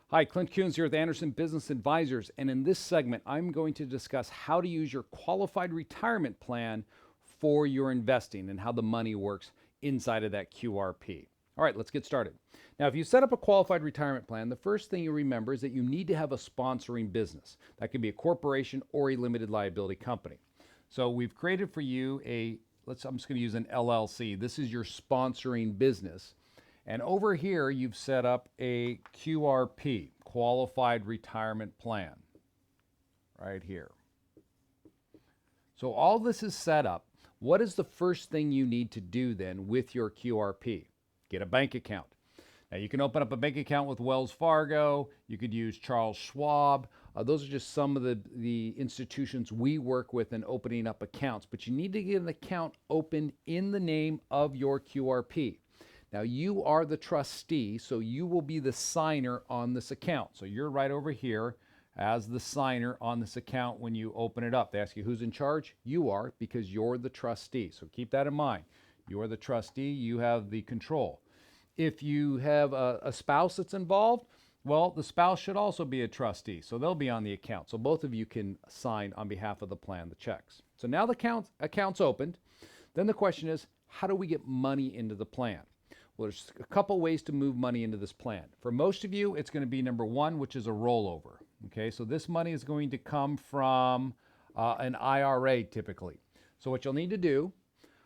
Hi, Clint Coons here with Anderson Business Advisors, and in this segment, I'm going to discuss how to use your qualified retirement plan for your investing and how the money works inside of that QRP. All right, let's get started. Now, if you set up a qualified retirement plan, the first thing you remember is that you need to have a sponsoring business. That could be a corporation or a limited liability company. So we've created for you I'm just going to use an LLC. This is your sponsoring business. And over here, you've set up a QRP, Qualified Retirement Plan, right here. So all this is set up. What is the first thing you need to do then with your QRP? Get a bank account. Now you can open up a bank account with Wells Fargo. You could use Charles Schwab. Those are just some of the institutions we work with in opening up accounts. But you need to get an account opened in the name of your QRP. Now you are the trustee, so you will be the signer on this account. So you're right over here as the signer on this account when you open it up. They ask you who's in charge. You are, because you're the trustee. So keep that in mind. You are the trustee. You have the control. If you have a spouse that's involved, well, the spouse should also be a trustee. So they'll be on the account. So both of you can sign on behalf of the plan the checks. So now the account's opened. Then the question is, how do we get money into the plan? Well, there's a couple ways to move money into this plan. For most of you, it's going to be number one, which is a rollover. Okay, so this money is going to come from an IRA typically. So what you'll need to do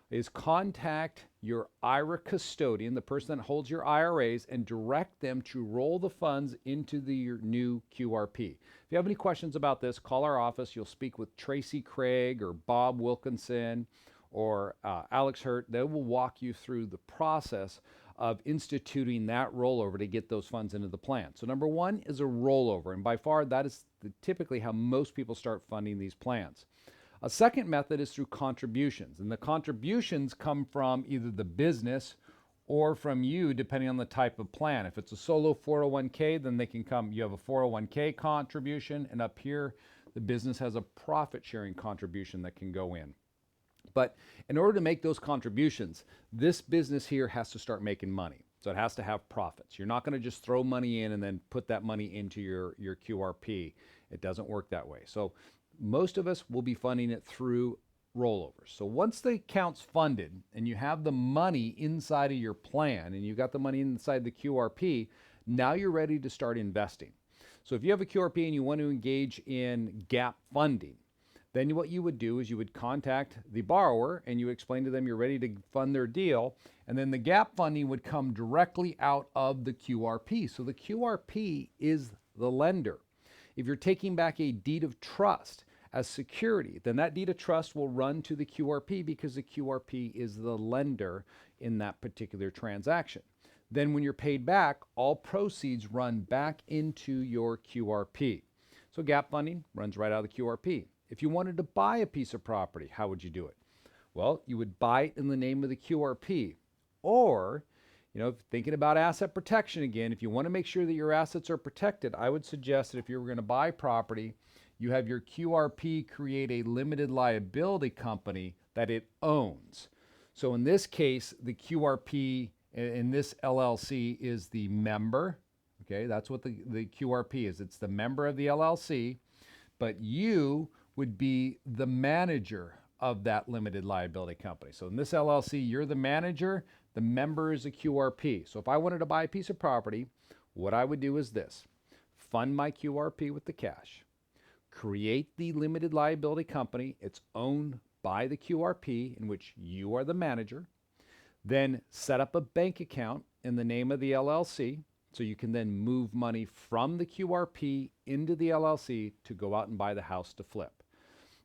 is contact your IRA custodian, the person that holds your IRAs, and direct them to roll the funds into your new QRP. If you have any questions about this, call our office. You'll speak with Tracy Craig or Bob Wilkinson or Alex Hurt. They will walk you through the process of instituting that rollover to get those funds into the plan. So number one is a rollover, and by far that is typically how most people start funding these plans. A second method is through contributions, and the contributions come from either the business or from you, depending on the type of plan. If it's a solo 401k, then you have a 401k contribution, and up here, the business has a profit sharing contribution that can go in. But in order to make those contributions, this business here has to start making money. So it has to have profits. You're not going to just throw money in and then put that money into your QRP. It doesn't work that way. So most of us will be funding it through rollovers. So once the account's funded and you have the money inside of your plan and you've got the money inside the QRP, now you're ready to start investing. So if you have a QRP and you want to engage in gap funding, then what you would do is you would contact the borrower and you explain to them you're ready to fund their deal, and then the gap funding would come directly out of the QRP. So the QRP is the lender. If you're taking back a deed of trust as security, then that deed of trust will run to the QRP because the QRP is the lender in that particular transaction. Then when you're paid back, all proceeds run back into your QRP. So gap funding runs right out of the QRP. If you wanted to buy a piece of property, how would you do it? Well, you would buy it in the name of the QRP. Or, thinking about asset protection again, if you want to make sure that your assets are protected, I would suggest that if you were going to buy property, you have your QRP create a limited liability company that it owns. So in this case, the QRP in this LLC is the member. Okay, that's what the QRP is. It's the member of the LLC, but you would be the manager of that limited liability company. So in this LLC, you're the manager, the member is a QRP. So if I wanted to buy a piece of property, what I would do is this: fund my QRP with the cash, create the limited liability company, it's owned by the QRP in which you are the manager, then set up a bank account in the name of the LLC, so you can then move money from the QRP into the LLC to go out and buy the house to flip.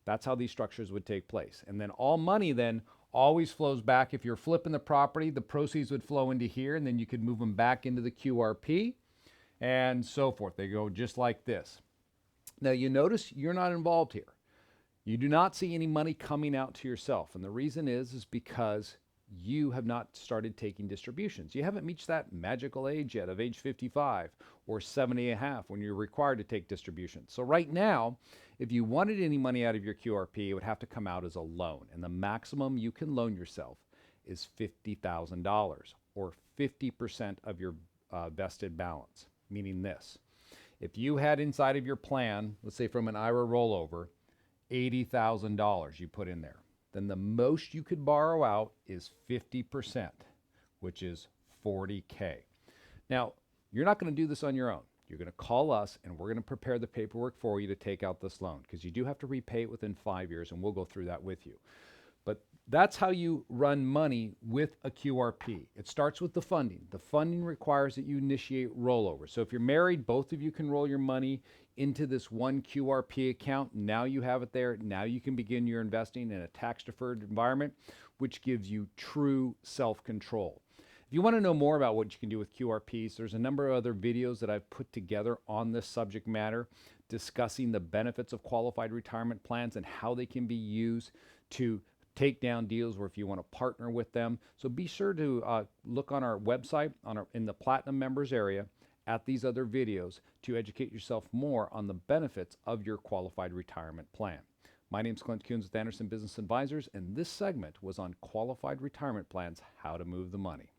That's how these structures would take place. And then all money then always flows back. If you're flipping the property, the proceeds would flow into here, and then you could move them back into the QRP and so forth. They go just like this. Now you notice you're not involved here. You do not see any money coming out to yourself. And the reason is because you have not started taking distributions. You haven't reached that magical age yet of age 55 or 70 and a half when you're required to take distributions. So right now, if you wanted any money out of your QRP, it would have to come out as a loan. And the maximum you can loan yourself is $50,000 or 50% of your vested balance, meaning this. If you had inside of your plan, let's say from an IRA rollover, $80,000 you put in there, then the most you could borrow out is 50%, which is 40K. Now, you're not going to do this on your own. You're going to call us and we're going to prepare the paperwork for you to take out this loan, because you do have to repay it within 5 years, and we'll go through that with you. But that's how you run money with a QRP. It starts with the funding. The funding requires that you initiate rollover. So if you're married, both of you can roll your money into this one QRP account. Now you have it there. Now you can begin your investing in a tax-deferred environment, which gives you true self-control. If you want to know more about what you can do with QRPs, there's a number of other videos that I've put together on this subject matter, discussing the benefits of qualified retirement plans and how they can be used to take down deals, or if you want to partner with them. So be sure to look on our website in the Platinum members area at these other videos to educate yourself more on the benefits of your qualified retirement plan. My name is Clint Coons with Anderson Business Advisors, and this segment was on qualified retirement plans, how to move the money.